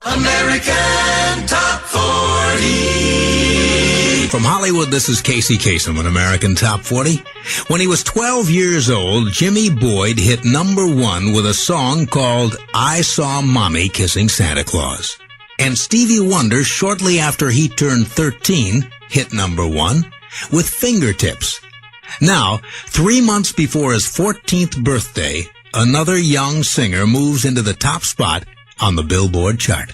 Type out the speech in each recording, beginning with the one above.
American Top 40. From Hollywood, this is Casey Kasem on American Top 40. When he was 12 years old, Jimmy Boyd hit number one with a song called I Saw Mommy Kissing Santa Claus. And Stevie Wonder, shortly after he turned 13, hit number one with Fingertips. Now, 3 months before his 14th birthday, another young singer moves into the top spot on the Billboard chart,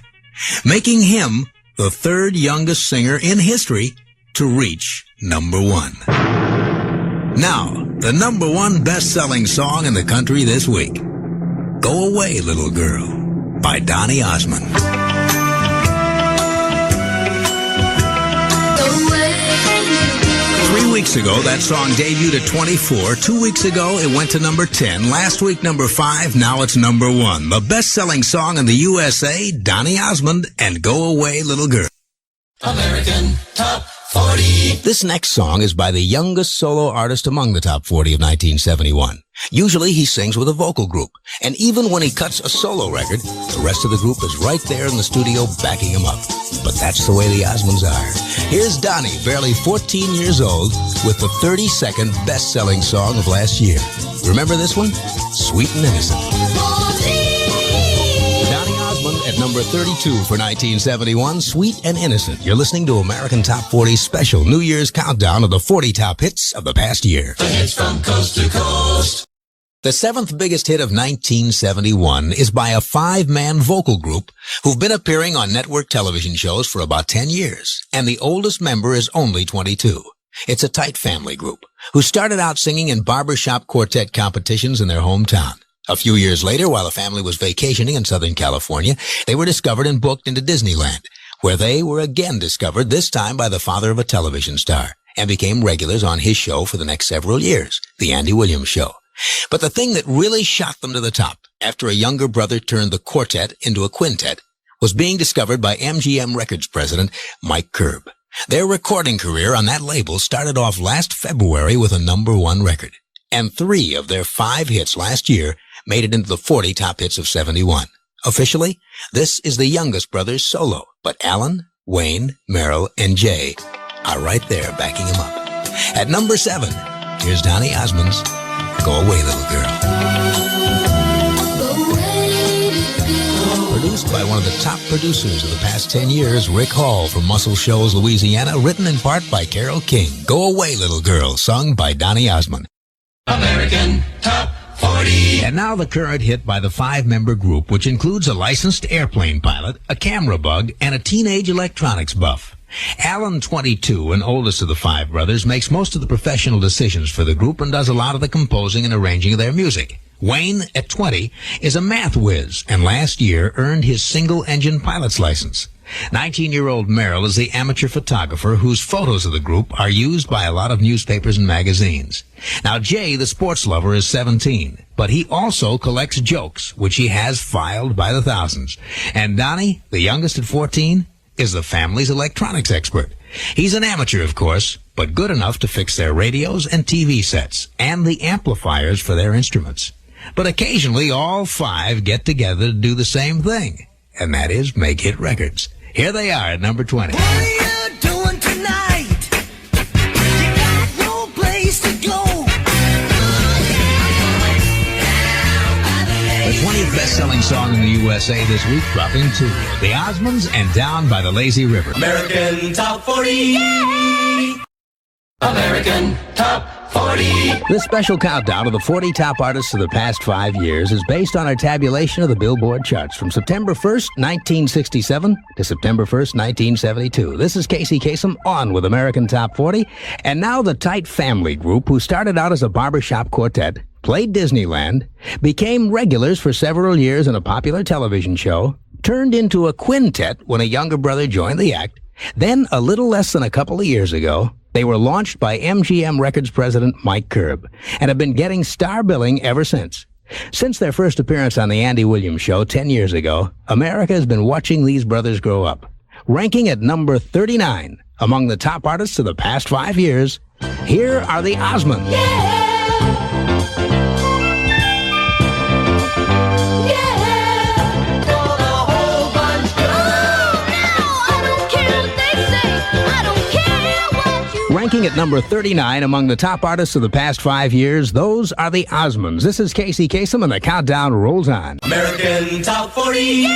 making him the third youngest singer in history to reach number one. Now, the number one best-selling song in the country this week, Go Away, Little Girl, by Donny Osmond. 3 weeks ago, that song debuted at 24. 2 weeks ago, it went to number 10. Last week, number 5. Now it's number 1. The best-selling song in the USA, Donny Osmond and Go Away, Little Girl. American Top 40. This next song is by the youngest solo artist among the top 40 of 1971. Usually he sings with a vocal group, and even when he cuts a solo record, the rest of the group is right there in the studio backing him up. But that's the way the Osmonds are. Here's Donny, barely 14 years old, with the 32nd best-selling song of last year. Remember this one? Sweet and Innocent. Donny Osmond at number 32 for 1971, Sweet and Innocent. You're listening to American Top 40's special New Year's countdown of the 40 top hits of the past year. The hits from coast to coast. The seventh biggest hit of 1971 is by a five-man vocal group who've been appearing on network television shows for about 10 years, and the oldest member is only 22. It's a tight family group who started out singing in barbershop quartet competitions in their hometown. A few years later, while the family was vacationing in Southern California, they were discovered and booked into Disneyland, where they were again discovered, this time by the father of a television star, and became regulars on his show for the next several years, The Andy Williams Show. But the thing that really shot them to the top, after a younger brother turned the quartet into a quintet, was being discovered by MGM Records president Mike Curb. Their recording career on that label started off last February with a number one record, and 3 of their 5 hits last year made it into the 40 top hits of 71. Officially, this is the youngest brother's solo, but Alan, Wayne, Merrill, and Jay are right there backing him up. At number 7, here's Donny Osmond's Go Away, Little Girl. Produced by one of the top producers of the past 10 years, Rick Hall from Muscle Shoals, Louisiana, written in part by Carole King. Go Away, Little Girl, sung by Donny Osmond. American Top 40. And now the current hit by the 5-member group, which includes a licensed airplane pilot, a camera bug, and a teenage electronics buff. Alan, 22, and oldest of the 5 brothers, makes most of the professional decisions for the group and does a lot of the composing and arranging of their music. Wayne, at 20, is a math whiz and last year earned his single-engine pilot's license. 19-year-old Merrill is the amateur photographer whose photos of the group are used by a lot of newspapers and magazines. Now, Jay, the sports lover, is 17, but he also collects jokes, which he has filed by the thousands. And Donny, the youngest at 14, is the family's electronics expert. He's an amateur, of course, but good enough to fix their radios and TV sets and the amplifiers for their instruments. But occasionally, all 5 get together to do the same thing, and that is make hit records. Here they are at number 20. What are you doing tonight? You got no place to go. The 20th best-selling song in the USA this week, dropping 2. The Osmonds and Down by the Lazy River. American Top 40. Yay! American Top 40. This special countdown of the 40 top artists of the past 5 years is based on our tabulation of the Billboard charts from September 1st, 1967 to September 1st, 1972. This is Casey Kasem on with American Top 40. And now the tight family group who started out as a barbershop quartet, played Disneyland, became regulars for several years in a popular television show, turned into a quintet when a younger brother joined the act. Then, a little less than a couple of years ago, they were launched by MGM Records president Mike Curb and have been getting star billing ever since. Since their first appearance on The Andy Williams Show 10 years ago, America has been watching these brothers grow up. Ranking at number 39 among the top artists of the past 5 years, here are the Osmonds. Yeah! Yeah! For the whole bunch. Ranking at number 39 among the top artists of the past 5 years, those are the Osmonds. This is Casey Kasem, and the countdown rolls on. American Top 40.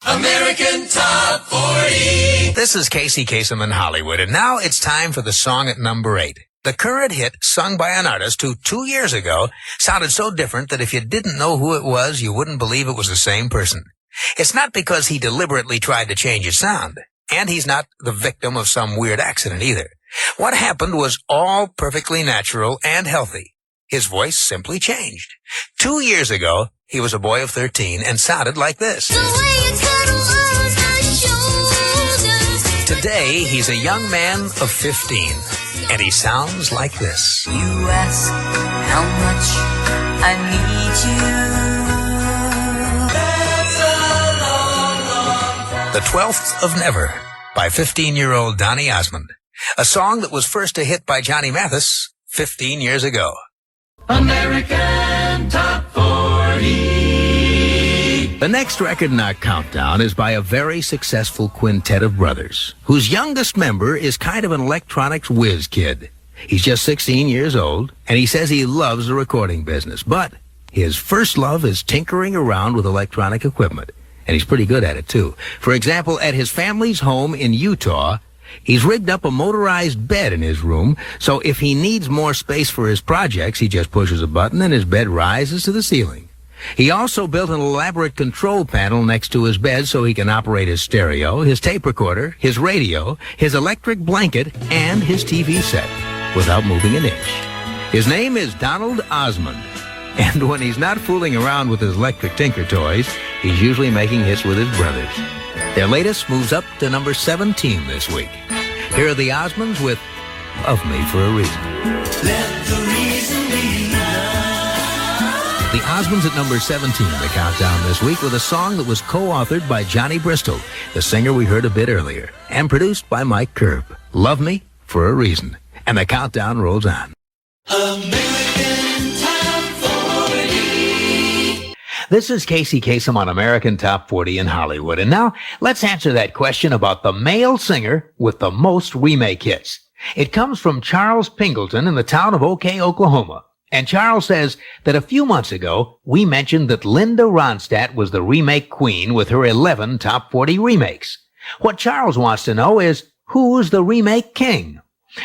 American Top 40. This is Casey Kasem in Hollywood, and now it's time for the song at number 8. The current hit sung by an artist who 2 years ago sounded so different that if you didn't know who it was, you wouldn't believe it was the same person. It's not because he deliberately tried to change his sound, and he's not the victim of some weird accident either. What happened was all perfectly natural and healthy. His voice simply changed. 2 years ago, he was a boy of 13 and sounded like this. Today, he's a young man of 15, and he sounds like this. You ask how much I need you. The 12th of Never by 15-year-old Donny Osmond, a song that was first a hit by Johnny Mathis 15 years ago. American Top 40. The next record in our countdown is by a very successful quintet of brothers, whose youngest member is kind of an electronics whiz kid. He's just 16 years old, and he says he loves the recording business, but his first love is tinkering around with electronic equipment. And he's pretty good at it, too. For example, at his family's home in Utah, he's rigged up a motorized bed in his room, so if he needs more space for his projects, he just pushes a button and his bed rises to the ceiling. He also built an elaborate control panel next to his bed so he can operate his stereo, his tape recorder, his radio, his electric blanket, and his TV set without moving an inch. His name is Donald Osmond. And when he's not fooling around with his electric tinker toys, he's usually making hits with his brothers. Their latest moves up to number 17 this week. Here are the Osmonds with Love Me for a Reason. Let the reason be love. The Osmonds at number 17, the countdown this week, with a song that was co-authored by Johnny Bristol, the singer we heard a bit earlier, and produced by Mike Curb. Love Me for a Reason. And the countdown rolls on. American Top 40. This is Casey Kasem on American Top 40 in Hollywood. And now, let's answer that question about the male singer with the most remake hits. It comes from Charles Pingleton in the town of OK, Oklahoma. And Charles says that a few months ago, we mentioned that Linda Ronstadt was the remake queen with her 11 Top 40 remakes. What Charles wants to know is, who's the remake king?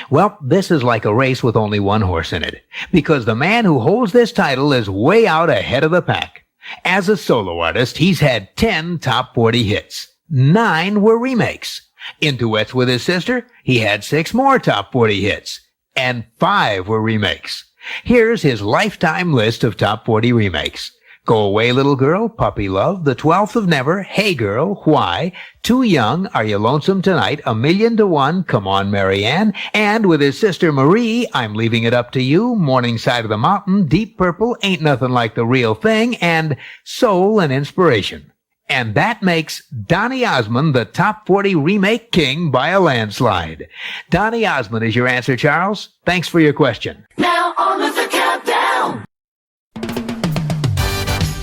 Well, this is like a race with only one horse in it, because the man who holds this title is way out ahead of the pack. As a solo artist, he's had 10 Top 40 hits. 9 were remakes. In duets with his sister, he had 6 more Top 40 hits, and 5 were remakes. Here's his lifetime list of Top 40 remakes. Go Away Little Girl, Puppy Love, The 12th of Never, Hey Girl, Why, Too Young, Are You Lonesome Tonight, A Million to One, Come On Marianne, and with his sister Marie, I'm Leaving It Up to You, Morning Side of the Mountain, Deep Purple, Ain't Nothing Like the Real Thing, and Soul and Inspiration. And that makes Donny Osmond the Top 40 remake king by a landslide. Donny Osmond is your answer, Charles. Thanks for your question. Now on with the countdown.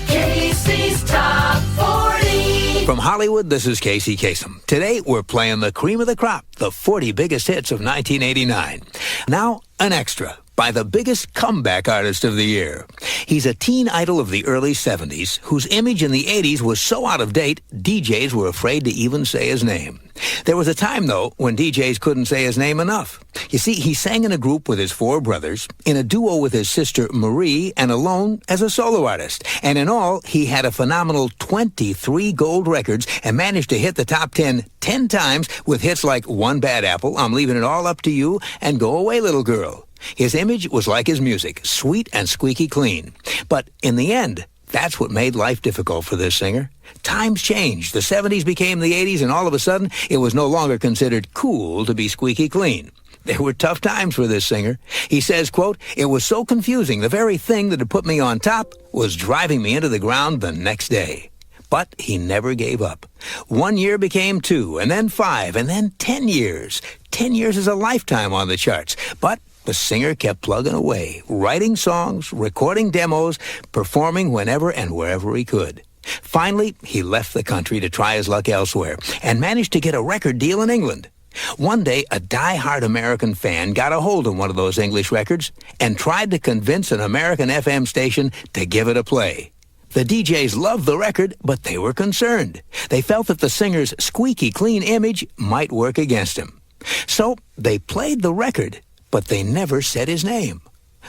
Casey's Top 40. From Hollywood, this is Casey Kasem. Today, we're playing the cream of the crop, the 40 biggest hits of 1989. Now, an extra by the biggest comeback artist of the year. He's a teen idol of the early 70s, whose image in the 80s was so out of date, DJs were afraid to even say his name. There was a time, though, when DJs couldn't say his name enough. You see, he sang in a group with his 4 brothers, in a duo with his sister Marie, and alone as a solo artist. And in all, he had a phenomenal 23 gold records and managed to hit the top 10 times with hits like One Bad Apple, I'm Leaving It All Up to You, and Go Away Little Girl. His image was like his music, sweet and squeaky clean. But in the end, that's what made life difficult for this singer. Times changed. The 70s became the 80s, and all of a sudden, it was no longer considered cool to be squeaky clean. There were tough times for this singer. He says, quote, "It was so confusing. The very thing that had put me on top was driving me into the ground the next day." But he never gave up. 1 year became 2, and then 5, and then 10 years. 10 years is a lifetime on the charts. But the singer kept plugging away, writing songs, recording demos, performing whenever and wherever he could. Finally, he left the country to try his luck elsewhere and managed to get a record deal in England. One day, a die-hard American fan got a hold of one of those English records and tried to convince an American FM station to give it a play. The DJs loved the record, but they were concerned. They felt that the singer's squeaky clean image might work against him. So they played the record, but they never said his name.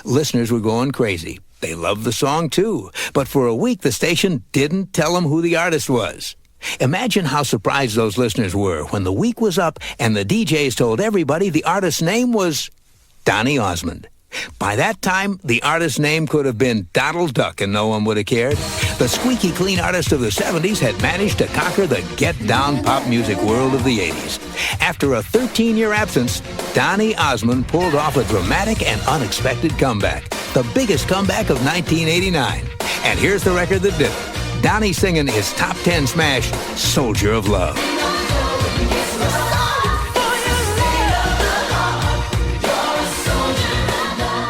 Listeners were going crazy. They loved the song too, but for a week the station didn't tell them who the artist was. Imagine how surprised those listeners were when the week was up and the DJs told everybody the artist's name was Donny Osmond. By that time, the artist's name could have been Donald Duck and no one would have cared. The squeaky clean artist of the 70s had managed to conquer the get-down pop music world of the 80s. After a 13-year absence, Donny Osmond pulled off a dramatic and unexpected comeback, the biggest comeback of 1989. And here's the record that did it. Donny singing his top 10 smash, Soldier of Love.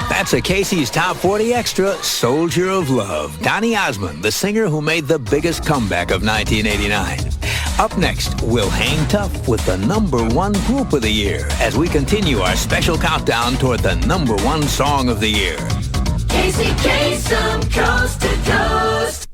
That's a Casey's Top 40 Extra, Soldier of Love. Donny Osmond, the singer who made the biggest comeback of 1989. Up next, we'll hang tough with the #1 group of the year as we continue our special countdown toward the #1 song of the year. Casey Kasem, coast to coast.